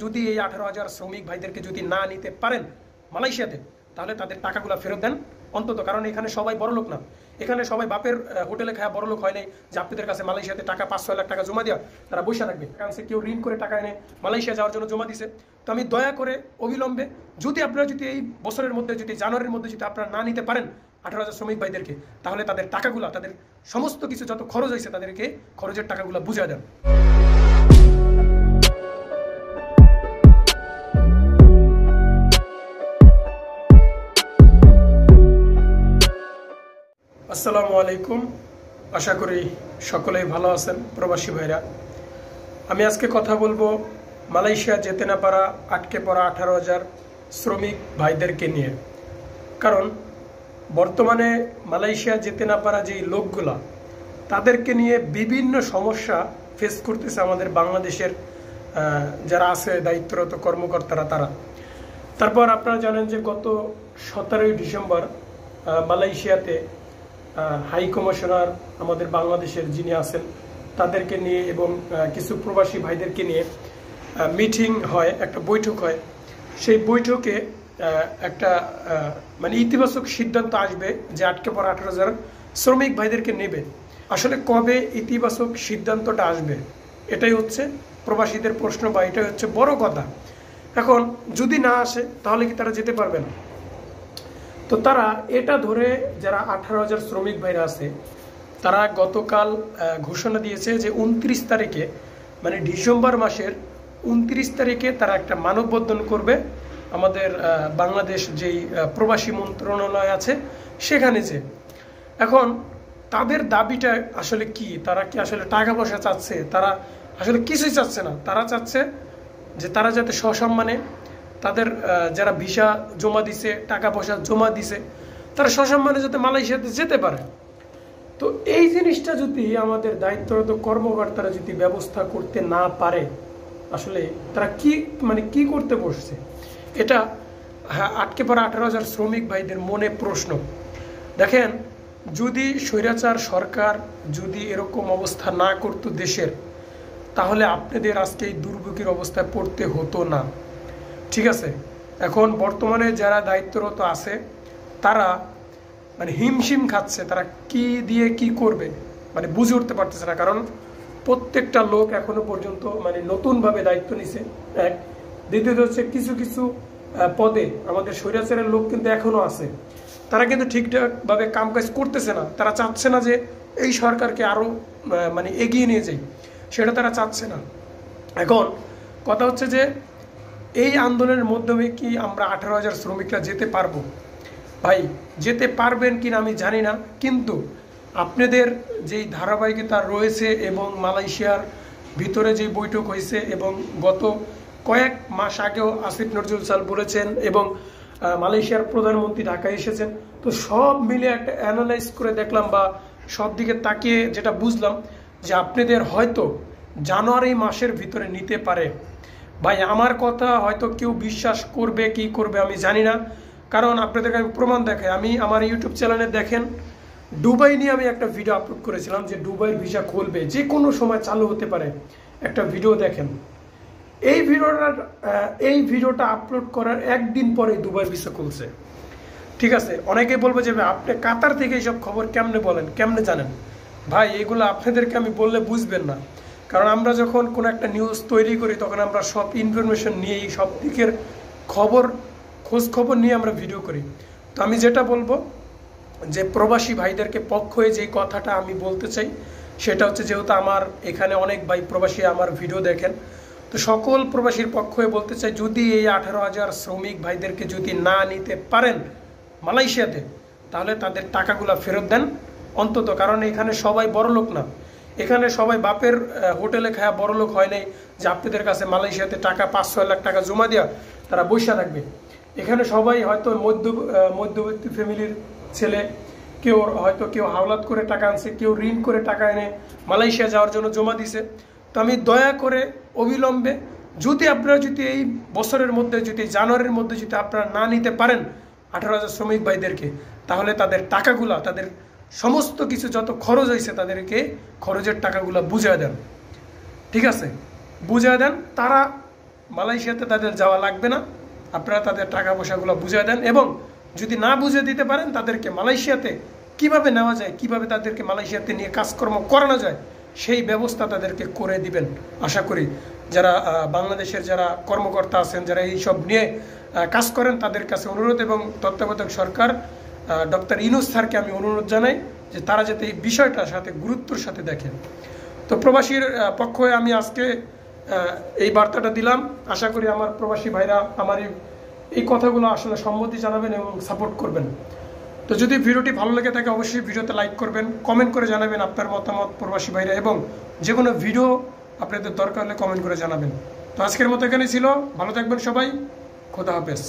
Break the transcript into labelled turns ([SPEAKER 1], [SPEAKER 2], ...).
[SPEAKER 1] যদি এই 18,000 শ্রমিক ভাইদেরকে যদি না নিতে পারেন মালয়েশিয়াতে, তাহলে তাদের টাকাগুলো ফেরত দেন অন্তত। কারণ এখানে সবাই বড়লোক না, এখানে সবাই বাপের হোটেলে খাওয়া বড়লোক হয় নাই যে আপনাদের কাছে মালয়েশিয়াতে টাকা 5-6 লাখ টাকা জমা দেওয়া তারা বসে রাখবে। কারণ সে কেউ ঋণ করে টাকা এনে মালয়েশিয়া যাওয়ার জন্য জমা দিছে। তো আমি দয়া করে অবিলম্বে যদি আপনারা যদি এই বছরের মধ্যে যদি জানুয়ারির মধ্যে যদি আপনারা না নিতে পারেন 18,000 শ্রমিক ভাইদেরকে, তাহলে তাদের টাকাগুলো, তাদের সমস্ত কিছু যত খরচ হয়েছে তাদেরকে খরচের টাকাগুলো বুঝিয়ে দেন। আসসালামু আলাইকুম, আশা করি সকলেই ভালো আছেন প্রবাসী ভাইরা। আমি আজকে কথা বলবো মালয়েশিয়া যেতে না পারা আটকে পড়া 18,000 শ্রমিক ভাইদেরকে নিয়ে। কারণ বর্তমানে মালয়েশিয়া যেতে না পারা যেই লোকগুলা, তাদেরকে নিয়ে বিভিন্ন সমস্যা ফেস করতেছে আমাদের বাংলাদেশের যারা আছে দায়িত্বরত কর্মকর্তারা তারা। তারপর আপনারা জানেন যে গত 17ই ডিসেম্বর মালয়েশিয়াতে হাই কমিশনার আমাদের বাংলাদেশের যিনি আছেন তাদেরকে নিয়ে এবং কিছু প্রবাসী ভাইদেরকে নিয়ে মিটিং হয়, একটা বৈঠক হয়। সেই বৈঠকে একটা মানে ইতিবাচক সিদ্ধান্ত আসবে যে আটকে পড়া 18,000 শ্রমিক ভাইদেরকে নেবে। আসলে কবে ইতিবাচক সিদ্ধান্তটা আসবে এটাই হচ্ছে প্রবাসীদের প্রশ্ন, বা এটাই হচ্ছে বড় কথা। এখন যদি না আসে তাহলে কি তারা যেতে পারবে না? তো তারা এটা ধরে যারা 18,000 শ্রমিক ভাইরা আছে তারা গতকাল ঘোষণা দিয়েছে যে 29 তারিখে, মানে ডিসেম্বর মাসের 29 তারিখে তারা একটা মানববন্ধন করবে আমাদের বাংলাদেশ যেই প্রবাসী মন্ত্রণালয় আছে সেখানে। যে এখন তাদের দাবিটা আসলে কি, তারা কি আসলে টাকা পয়সা চাচ্ছে? তারা আসলে কিছুই চাচ্ছে না। তারা চাচ্ছে যে তারা যাতে সসম্মানে তাদের যারা ভিসা জমা দিছে, টাকা পয়সা জমা দিছে, তারা সসম্মানে যাতে মালয়েশিয়াতে যেতে পারে। তো এই জিনিসটা যদি আমাদের দায়িত্বরত কর্মকর্তারা যদি ব্যবস্থা করতে না পারে, আসলে তারা কি করতে বসছে, এটা আটকে পড়া 18,000 শ্রমিক ভাইদের মনে প্রশ্ন। দেখেন, যদি স্বৈরাচার সরকার যদি এরকম অবস্থা না করতো দেশের, তাহলে আপনাদের আজকে এই দুর্ভোগের অবস্থায় পড়তে হতো না। ঠিক আছে, এখন বর্তমানে যারা দায়িত্বরত আছে তারা মানে হিমশিম খাচ্ছে, তারা কি দিয়ে কি করবে মানে বুঝে উঠতে পারতেছে না। কারণ প্রত্যেকটা লোক এখনো পর্যন্ত মানে নতুনভাবে দায়িত্ব নিছে, এক। দ্বিতীয়ত হচ্ছে কিছু কিছু পদে আমাদের স্বৈরাচারের লোক কিন্তু এখনো আছে, তারা কিন্তু ঠিকঠাকভাবে কাম কাজ করতেছে না। তারা চাচ্ছে না যে এই সরকারকে আরো মানে এগিয়ে নিয়ে যাই, সেটা তারা চাচ্ছে না। এখন কথা হচ্ছে যে এই আন্দোলনের মাধ্যমে কি আমরা 18,000 শ্রমিকরা যেতে পারবো? ভাই, যেতে পারবেন কিনা আমি জানি না, কিন্তু আপনাদের যেই ধারাবাহিকতা রয়েছে এবং মালয়েশিয়ার ভিতরে যে বৈঠক হয়েছে এবং গত কয়েক মাস আগেও আসিফ নজরুল সাল বলেছেন এবং মালয়েশিয়ার প্রধানমন্ত্রী ঢাকায় এসেছেন, তো সব মিলে একটা অ্যানালাইজ করে দেখলাম বা সব দিকে তাকিয়ে যেটা বুঝলাম যে আপনাদের হয়তো জানুয়ারি মাসের ভিতরে নিতে পারে। ভাই, আমার কথা হয়তো কেউ বিশ্বাস করবে কি করবে আমি জানি না, কারণ আপনাদেরকে আমি প্রমাণ দেখাই। আমি আমার ইউটিউব চ্যানেলে দেখেন, দুবাই নিয়ে আমি একটা ভিডিও আপলোড করেছিলাম যে দুবাইয়ের ভিসা খুলবে, যে কোনো সময় চালু হতে পারে, একটা ভিডিও দেখেন। এই ভিডিওটা আপলোড করার একদিন পরে দুবাইয়ের ভিসা খুলছে। ঠিক আছে, অনেকেই বলবে যে আপনি কাতার থেকে এইসব খবর কেমনে বলেন, কেমনে জানেন? ভাই, এগুলো আপনাদেরকে আমি বললে বুঝবেন না। কারণ আমরা যখন কোনো একটা নিউজ তৈরি করি তখন আমরা সব ইনফরমেশন নিয়েই, সব দিকের খোঁজ খবর নিয়ে আমরা ভিডিও করি। তো আমি যেটা বলবো যে প্রবাসী ভাইদেরকে পক্ষ হয়ে যে কথাটা আমি বলতে চাই সেটা হচ্ছে, যেহেতু আমার এখানে অনেক ভাই প্রবাসী আমার ভিডিও দেখেন, তো সকল প্রবাসীর পক্ষ হয়ে বলতে চাই, যদি এই 18,000 শ্রমিক ভাইদেরকে যদি না নিতে পারেন মালয়েশিয়াতে, তাহলে তাদের টাকাগুলো ফেরত দেন অন্তত। কারণ এখানে সবাই বড়লোক না, এখানে সবাই বাপের হোটেলে খাওয়া বড়লোক হয় নাই যে আপনাদের কাছে মালয়েশিয়াতে টাকা 5-6 লাখ টাকা জমা দেওয়া তারা বসে থাকবে। এখানে সবাই হয়তো মধ্যবিত্ত ফ্যামিলির ছেলে, কেউ হাওলাত করে টাকা আনছে, কেউ ঋণ করে টাকা এনে মালয়েশিয়া যাওয়ার জন্য জমা দিছে। তো আমি দয়া করে অবিলম্বে যদি আপনারা যদি এই বছরের মধ্যে যদি জানুয়ারির মধ্যে যদি আপনারা না নিতে পারেন 18,000 শ্রমিক ভাইদেরকে, তাহলে তাদের টাকাগুলা, তাদের সমস্ত কিছু যত খরচ হয়েছে তাদেরকে খরচের টাকাগুলো বুঝিয়ে দেন। ঠিক আছে, বুঝিয়ে দেন। তারা মালয়েশিয়াতে তাদের যাওয়া লাগবে না। আপনারা তাদের টাকা পয়সাগুলো বুঝিয়ে দেন, এবং যদি না বুঝে দিতে পারেন তাদেরকে মালয়েশিয়াতে কিভাবে নেওয়া যায়, কিভাবে তাদেরকে মালয়েশিয়াতে নিয়ে কাজকর্ম করানো যায় সেই ব্যবস্থা তাদেরকে করে দিবেন। আশা করি যারা বাংলাদেশের যারা কর্মকর্তা আছেন, যারা এইসব নিয়ে কাজ করেন, তাদের কাছে অনুরোধ, এবং তত্ত্বাবধায়ক সরকার ডক্টর ইউনূস স্যারকে আমি অনুরোধ জানাই যে তারা যাতে এই বিষয়টার সাথে গুরুত্বের সাথে দেখেন। তো প্রবাসীর পক্ষ হয়ে আমি আজকে এই বার্তাটা দিলাম। আশা করি আমার প্রবাসী ভাইরা আমার এই কথাগুলো আসলে সম্মতি জানাবেন এবং সাপোর্ট করবেন। তো যদি ভিডিওটি ভালো লেগে থাকে অবশ্যই ভিডিওতে লাইক করবেন, কমেন্ট করে জানাবেন আপনার মতামত প্রবাসী ভাইরা, এবং যে কোনো ভিডিও আপনাদের দরকার হলে কমেন্ট করে জানাবেন। তো আজকের মতো এখানেই ছিল, ভালো থাকবেন সবাই, খোদা হাফেজ।